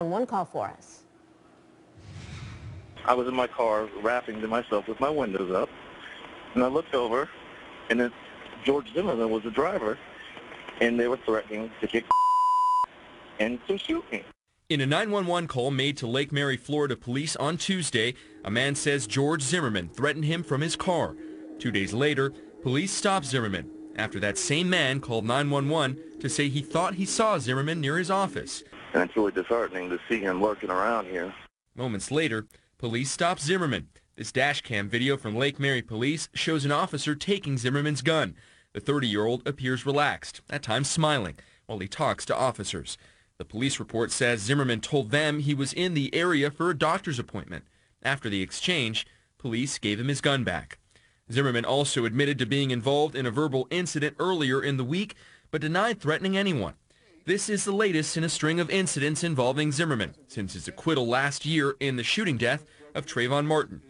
One call for us. I was in my car rapping to myself with my windows up, and I looked over, and then George Zimmerman was the driver, and they were threatening to kick and to shoot me. In a 911 call made to Lake Mary, Florida police on Tuesday, a man says George Zimmerman threatened him from his car. 2 days later, police stopped Zimmerman after that same man called 911 to say he thought he saw Zimmerman near his office. And it's really disheartening to see him lurking around here. Moments later, police stopped Zimmerman. This dash cam video from Lake Mary police shows an officer taking Zimmerman's gun. The 30-year-old appears relaxed, at times smiling, while he talks to officers. The police report says Zimmerman told them he was in the area for a doctor's appointment. After the exchange, police gave him his gun back. Zimmerman also admitted to being involved in a verbal incident earlier in the week, but denied threatening anyone. This is the latest in a string of incidents involving Zimmerman since his acquittal last year in the shooting death of Trayvon Martin.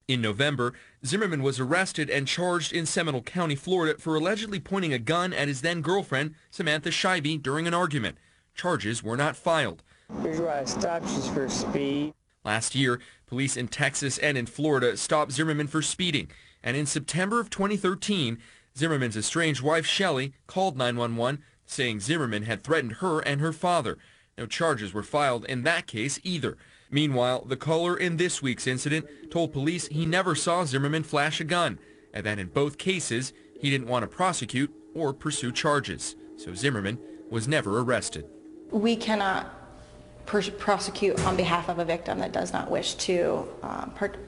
In November, Zimmerman was arrested and charged in Seminole County, Florida, for allegedly pointing a gun at his then-girlfriend, Samantha Scheibe, during an argument. Charges were not filed. Here's why I stopped you for speed. Last year, police in Texas and in Florida stopped Zimmerman for speeding. And in September of 2013, Zimmerman's estranged wife, Shelley, called 911, saying Zimmerman had threatened her and her father. No charges were filed in that case either. Meanwhile, the caller in this week's incident told police he never saw Zimmerman flash a gun, and that in both cases, he didn't want to prosecute or pursue charges. So Zimmerman was never arrested. We cannot prosecute on behalf of a victim that does not wish to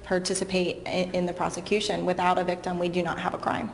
participate in the prosecution. Without a victim, we do not have a crime.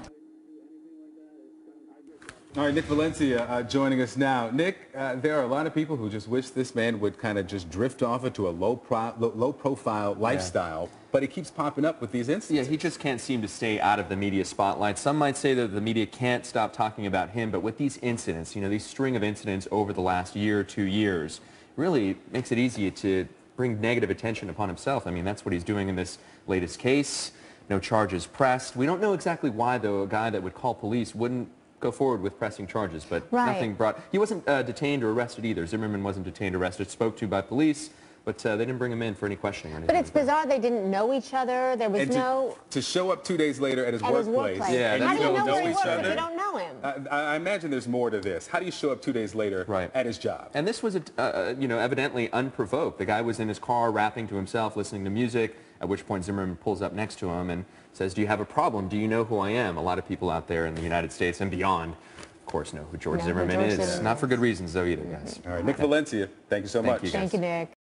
All right, Nick Valencia joining us now. Nick, there are a lot of people who just wish this man would kind of just drift off into a low-profile lifestyle, but he keeps popping up with these incidents. Yeah, he just can't seem to stay out of the media spotlight. Some might say that the media can't stop talking about him, but with these incidents, these string of incidents over the last year or 2 years, really makes it easy to bring negative attention upon himself. I mean, that's what he's doing in this latest case. No charges pressed. We don't know exactly why, though, a guy that would call police wouldn't go forward with pressing charges, but nothing brought. He wasn't detained or arrested either. Zimmerman wasn't detained or arrested, spoke to by police, but they didn't bring him in for any questioning or anything. But it's bizarre they didn't know each other. There was to show up 2 days later at his workplace. Yeah, and how do you know where he each works other? if you don't know him? I imagine there's more to this. How do you show up 2 days later at his job? And this was, evidently unprovoked. The guy was in his car rapping to himself, listening to music, at which point Zimmerman pulls up next to him and says, "Do you have a problem? Do you know who I am?" A lot of people out there in the United States and beyond, of course, know who George Zimmerman is. Not for good reasons, though, either, guys. All right, Nick Valencia, thank you so much. Thank you, Nick.